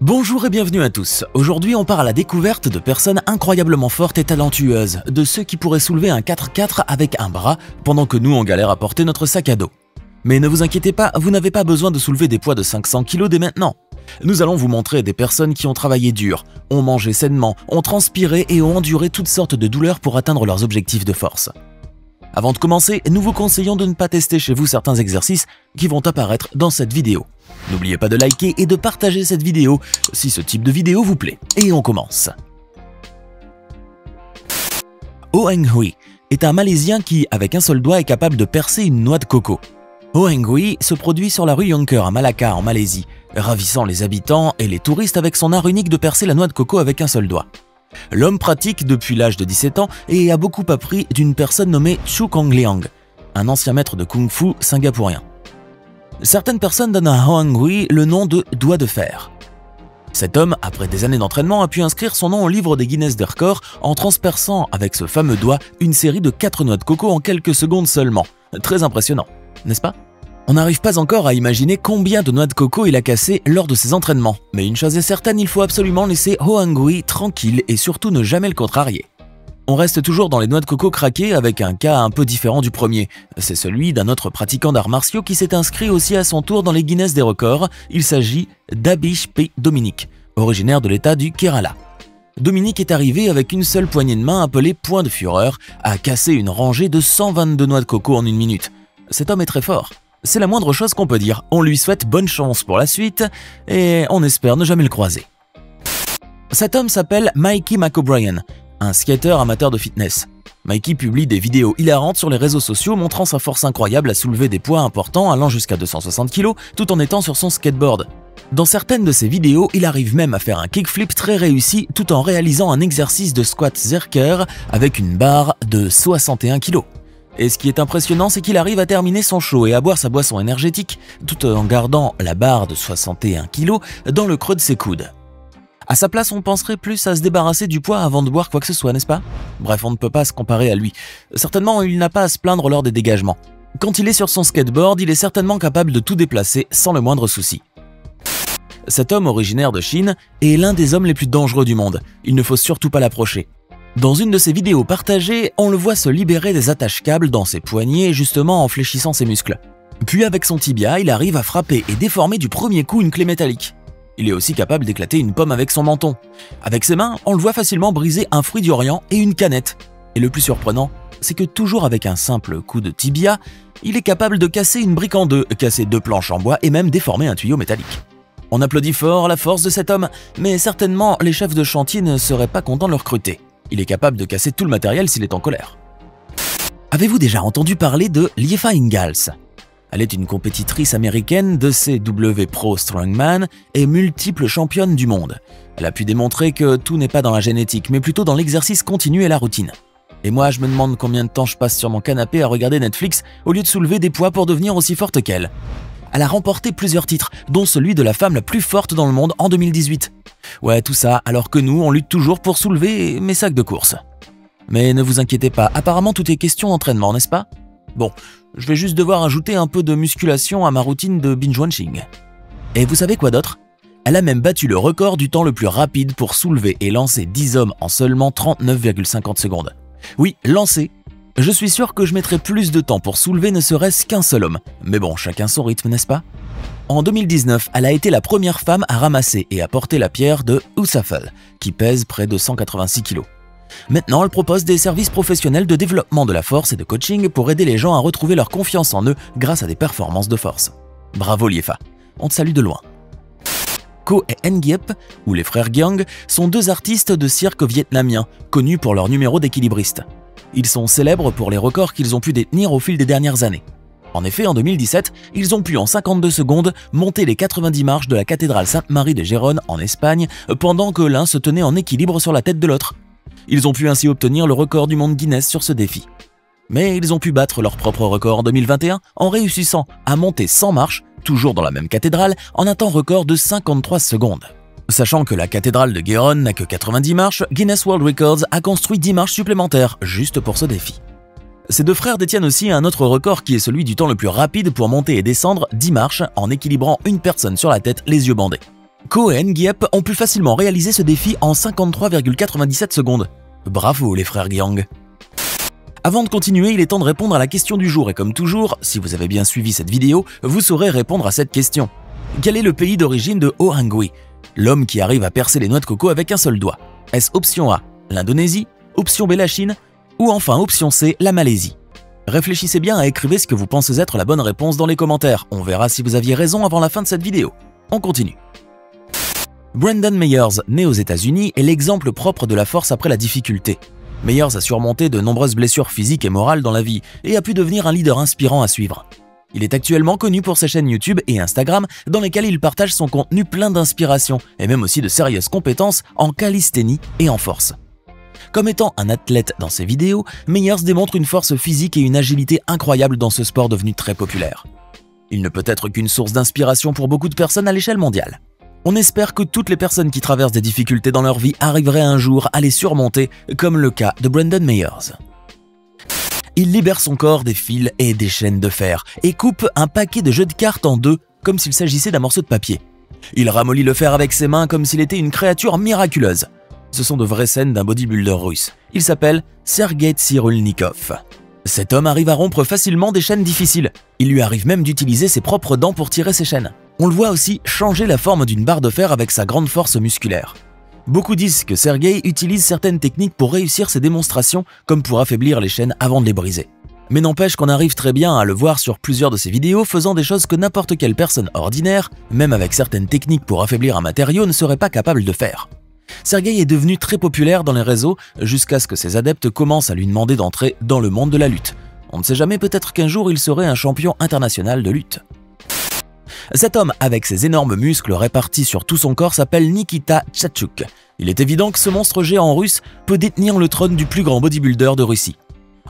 Bonjour et bienvenue à tous. Aujourd'hui, on part à la découverte de personnes incroyablement fortes et talentueuses, de ceux qui pourraient soulever un 4x4 avec un bras, pendant que nous on galère à porter notre sac à dos. Mais ne vous inquiétez pas, vous n'avez pas besoin de soulever des poids de 500 kg dès maintenant. Nous allons vous montrer des personnes qui ont travaillé dur, ont mangé sainement, ont transpiré et ont enduré toutes sortes de douleurs pour atteindre leurs objectifs de force. Avant de commencer, nous vous conseillons de ne pas tester chez vous certains exercices qui vont apparaître dans cette vidéo. N'oubliez pas de liker et de partager cette vidéo si ce type de vidéo vous plaît. Et on commence. Oh Heng Hui est un Malaisien qui, avec un seul doigt, est capable de percer une noix de coco. Oh Heng Hui se produit sur la rue Yonker à Malacca en Malaisie, ravissant les habitants et les touristes avec son art unique de percer la noix de coco avec un seul doigt. L'homme pratique depuis l'âge de 17 ans et a beaucoup appris d'une personne nommée Chu Kong Liang, un ancien maître de kung-fu singapourien. Certaines personnes donnent à Oh Heng Hui le nom de « doigt de fer ». Cet homme, après des années d'entraînement, a pu inscrire son nom au livre des Guinness des records en transperçant avec ce fameux doigt une série de 4 noix de coco en quelques secondes seulement. Très impressionnant, n'est-ce pas? On n'arrive pas encore à imaginer combien de noix de coco il a cassé lors de ses entraînements. Mais une chose est certaine, il faut absolument laisser Oh Heng Hui tranquille et surtout ne jamais le contrarier. On reste toujours dans les noix de coco craquées avec un cas un peu différent du premier. C'est celui d'un autre pratiquant d'arts martiaux qui s'est inscrit aussi à son tour dans les Guinness des records. Il s'agit d'Abish P. Dominic, originaire de l'état du Kerala. Dominic est arrivé avec une seule poignée de main appelée point de fureur à casser une rangée de 122 noix de coco en une minute. Cet homme est très fort. C'est la moindre chose qu'on peut dire. On lui souhaite bonne chance pour la suite et on espère ne jamais le croiser. Cet homme s'appelle Mikey McO'Brien, un skater amateur de fitness. Mikey publie des vidéos hilarantes sur les réseaux sociaux montrant sa force incroyable à soulever des poids importants allant jusqu'à 260 kg tout en étant sur son skateboard. Dans certaines de ses vidéos, il arrive même à faire un kickflip très réussi tout en réalisant un exercice de squat zerker avec une barre de 61 kg. Et ce qui est impressionnant, c'est qu'il arrive à terminer son show et à boire sa boisson énergétique tout en gardant la barre de 61 kg dans le creux de ses coudes. À sa place, on penserait plus à se débarrasser du poids avant de boire quoi que ce soit, n'est-ce pas? Bref, on ne peut pas se comparer à lui. Certainement, il n'a pas à se plaindre lors des dégagements. Quand il est sur son skateboard, il est certainement capable de tout déplacer sans le moindre souci. Cet homme originaire de Chine est l'un des hommes les plus dangereux du monde. Il ne faut surtout pas l'approcher. Dans une de ses vidéos partagées, on le voit se libérer des attaches-câbles dans ses poignets justement en fléchissant ses muscles. Puis avec son tibia, il arrive à frapper et déformer du premier coup une clé métallique. Il est aussi capable d'éclater une pomme avec son menton. Avec ses mains, on le voit facilement briser un fruit d'Orient et une canette. Et le plus surprenant, c'est que toujours avec un simple coup de tibia, il est capable de casser une brique en deux, casser 2 planches en bois et même déformer un tuyau métallique. On applaudit fort la force de cet homme, mais certainement les chefs de chantier ne seraient pas contents de le recruter. Il est capable de casser tout le matériel s'il est en colère. Avez-vous déjà entendu parler de Liefa Ingalls? Elle est une compétitrice américaine de CW Pro Strongman et multiple championne du monde. Elle a pu démontrer que tout n'est pas dans la génétique, mais plutôt dans l'exercice continu et la routine. Et moi, je me demande combien de temps je passe sur mon canapé à regarder Netflix au lieu de soulever des poids pour devenir aussi forte qu'elle. Elle a remporté plusieurs titres, dont celui de la femme la plus forte dans le monde en 2018. Ouais, tout ça alors que nous, on lutte toujours pour soulever mes sacs de course. Mais ne vous inquiétez pas, apparemment tout est question d'entraînement, n'est-ce pas? Bon, je vais juste devoir ajouter un peu de musculation à ma routine de binge-watching. Et vous savez quoi d'autre? Elle a même battu le record du temps le plus rapide pour soulever et lancer 10 hommes en seulement 39,50 secondes. Oui, lancer. Je suis sûr que je mettrai plus de temps pour soulever ne serait-ce qu'un seul homme. Mais bon, chacun son rythme, n'est-ce pas? En 2019, elle a été la première femme à ramasser et à porter la pierre de Husafell, qui pèse près de 186 kg. Maintenant, elle propose des services professionnels de développement de la force et de coaching pour aider les gens à retrouver leur confiance en eux grâce à des performances de force. Bravo Liefa, on te salue de loin. Ko et Nguyen, ou les frères Giang, sont 2 artistes de cirque vietnamiens, connus pour leur numéro d'équilibriste. Ils sont célèbres pour les records qu'ils ont pu détenir au fil des dernières années. En effet, en 2017, ils ont pu en 52 secondes monter les 90 marches de la cathédrale Sainte-Marie de Gérone en Espagne pendant que l'un se tenait en équilibre sur la tête de l'autre. Ils ont pu ainsi obtenir le record du monde Guinness sur ce défi. Mais ils ont pu battre leur propre record en 2021 en réussissant à monter 100 marches, toujours dans la même cathédrale, en un temps record de 53 secondes. Sachant que la cathédrale de Gérone n'a que 90 marches, Guinness World Records a construit 10 marches supplémentaires juste pour ce défi. Ces 2 frères détiennent aussi un autre record qui est celui du temps le plus rapide pour monter et descendre 10 marches en équilibrant une personne sur la tête, les yeux bandés. Ko et Nguyen ont pu facilement réaliser ce défi en 53,97 secondes. Bravo les frères Giang. Avant de continuer, il est temps de répondre à la question du jour et comme toujours, si vous avez bien suivi cette vidéo, vous saurez répondre à cette question. Quel est le pays d'origine de Oh Hang-Hui, l'homme qui arrive à percer les noix de coco avec un seul doigt? Est-ce option A, l'Indonésie, option B, la Chine, ou enfin option C, la Malaisie? Réfléchissez bien et écrivez ce que vous pensez être la bonne réponse dans les commentaires. On verra si vous aviez raison avant la fin de cette vidéo. On continue. Brendan Meyers, né aux États-Unis, est l'exemple propre de la force après la difficulté. Meyers a surmonté de nombreuses blessures physiques et morales dans la vie et a pu devenir un leader inspirant à suivre. Il est actuellement connu pour ses chaînes YouTube et Instagram dans lesquelles il partage son contenu plein d'inspiration et même aussi de sérieuses compétences en calisthénie et en force. Comme étant un athlète dans ses vidéos, Meyers démontre une force physique et une agilité incroyables dans ce sport devenu très populaire. Il ne peut être qu'une source d'inspiration pour beaucoup de personnes à l'échelle mondiale. On espère que toutes les personnes qui traversent des difficultés dans leur vie arriveraient un jour à les surmonter, comme le cas de Brendan Meyers. Il libère son corps des fils et des chaînes de fer et coupe un paquet de jeux de cartes en deux, comme s'il s'agissait d'un morceau de papier. Il ramollit le fer avec ses mains comme s'il était une créature miraculeuse. Ce sont de vraies scènes d'un bodybuilder russe. Il s'appelle Sergei Tsirulnikov. Cet homme arrive à rompre facilement des chaînes difficiles. Il lui arrive même d'utiliser ses propres dents pour tirer ses chaînes. On le voit aussi changer la forme d'une barre de fer avec sa grande force musculaire. Beaucoup disent que Sergei utilise certaines techniques pour réussir ses démonstrations, comme pour affaiblir les chaînes avant de les briser. Mais n'empêche qu'on arrive très bien à le voir sur plusieurs de ses vidéos faisant des choses que n'importe quelle personne ordinaire, même avec certaines techniques pour affaiblir un matériau, ne serait pas capable de faire. Sergei est devenu très populaire dans les réseaux jusqu'à ce que ses adeptes commencent à lui demander d'entrer dans le monde de la lutte. On ne sait jamais, peut-être qu'un jour il serait un champion international de lutte. Cet homme avec ses énormes muscles répartis sur tout son corps s'appelle Nikita Tchatchouk. Il est évident que ce monstre géant russe peut détenir le trône du plus grand bodybuilder de Russie.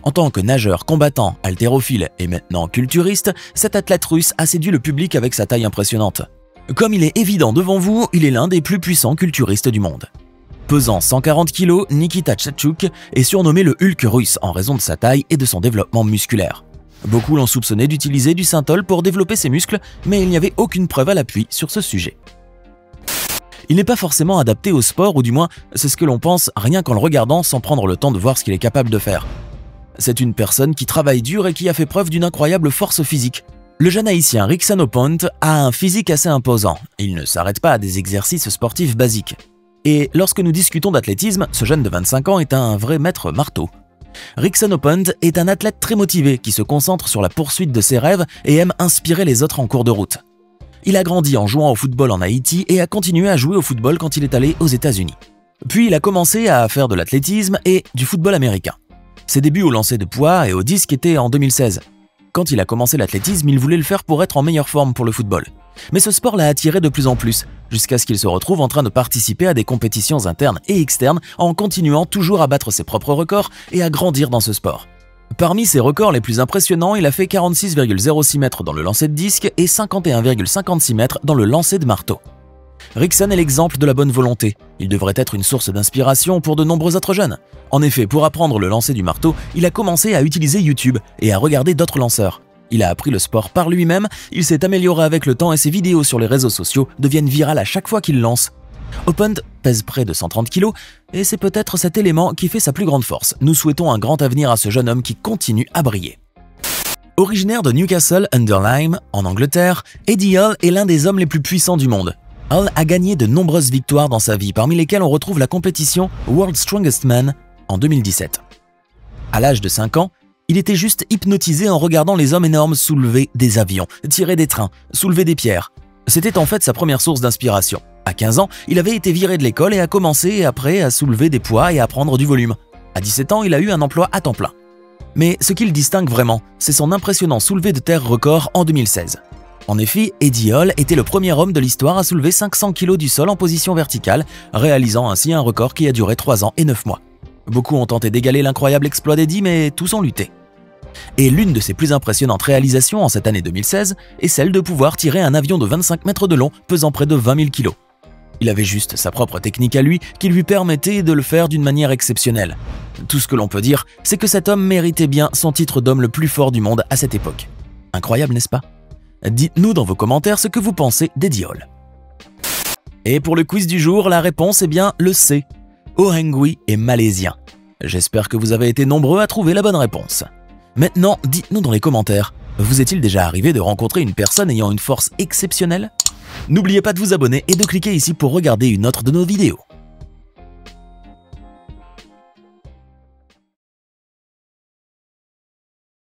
En tant que nageur, combattant, haltérophile et maintenant culturiste, cet athlète russe a séduit le public avec sa taille impressionnante. Comme il est évident devant vous, il est l'un des plus puissants culturistes du monde. Pesant 140 kg, Nikita Tchatchouk est surnommé le Hulk russe en raison de sa taille et de son développement musculaire. Beaucoup l'ont soupçonné d'utiliser du synthol pour développer ses muscles, mais il n'y avait aucune preuve à l'appui sur ce sujet. Il n'est pas forcément adapté au sport, ou du moins c'est ce que l'on pense rien qu'en le regardant sans prendre le temps de voir ce qu'il est capable de faire. C'est une personne qui travaille dur et qui a fait preuve d'une incroyable force physique. Le jeune haïtien Rickson Opont a un physique assez imposant. Il ne s'arrête pas à des exercices sportifs basiques. Et lorsque nous discutons d'athlétisme, ce jeune de 25 ans est un vrai maître marteau. Rickson Opont est un athlète très motivé qui se concentre sur la poursuite de ses rêves et aime inspirer les autres en cours de route. Il a grandi en jouant au football en Haïti et a continué à jouer au football quand il est allé aux États-Unis. Puis il a commencé à faire de l'athlétisme et du football américain. Ses débuts au lancer de poids et au disque étaient en 2016. Quand il a commencé l'athlétisme, il voulait le faire pour être en meilleure forme pour le football. Mais ce sport l'a attiré de plus en plus, jusqu'à ce qu'il se retrouve en train de participer à des compétitions internes et externes en continuant toujours à battre ses propres records et à grandir dans ce sport. Parmi ses records les plus impressionnants, il a fait 46,06 mètres dans le lancer de disque et 51,56 mètres dans le lancer de marteau. Rickson est l'exemple de la bonne volonté. Il devrait être une source d'inspiration pour de nombreux autres jeunes. En effet, pour apprendre le lancer du marteau, il a commencé à utiliser YouTube et à regarder d'autres lanceurs. Il a appris le sport par lui-même, il s'est amélioré avec le temps et ses vidéos sur les réseaux sociaux deviennent virales à chaque fois qu'il lance. Opont pèse près de 130 kg et c'est peut-être cet élément qui fait sa plus grande force. Nous souhaitons un grand avenir à ce jeune homme qui continue à briller. Originaire de Newcastle-under-Lyme, en Angleterre, Eddie Hall est l'un des hommes les plus puissants du monde. Hall a gagné de nombreuses victoires dans sa vie, parmi lesquelles on retrouve la compétition World's Strongest Man en 2017. À l'âge de 5 ans, il était juste hypnotisé en regardant les hommes énormes soulever des avions, tirer des trains, soulever des pierres. C'était en fait sa première source d'inspiration. À 15 ans, il avait été viré de l'école et a commencé après à soulever des poids et à prendre du volume. À 17 ans, il a eu un emploi à temps plein. Mais ce qui le distingue vraiment, c'est son impressionnant soulevé de terre record en 2016. En effet, Eddie Hall était le premier homme de l'histoire à soulever 500 kg du sol en position verticale, réalisant ainsi un record qui a duré 3 ans et 9 mois. Beaucoup ont tenté d'égaler l'incroyable exploit d'Eddie, mais tous ont lutté. Et l'une de ses plus impressionnantes réalisations en cette année 2016 est celle de pouvoir tirer un avion de 25 mètres de long pesant près de 20 000 kg. Il avait juste sa propre technique à lui qui lui permettait de le faire d'une manière exceptionnelle. Tout ce que l'on peut dire, c'est que cet homme méritait bien son titre d'homme le plus fort du monde à cette époque. Incroyable, n'est-ce pas? Dites-nous dans vos commentaires ce que vous pensez d'Eddie Hall. Et pour le quiz du jour, la réponse est bien le C. Ohengui est malaisien. J'espère que vous avez été nombreux à trouver la bonne réponse. Maintenant, dites-nous dans les commentaires, vous est-il déjà arrivé de rencontrer une personne ayant une force exceptionnelle? N'oubliez pas de vous abonner et de cliquer ici pour regarder une autre de nos vidéos.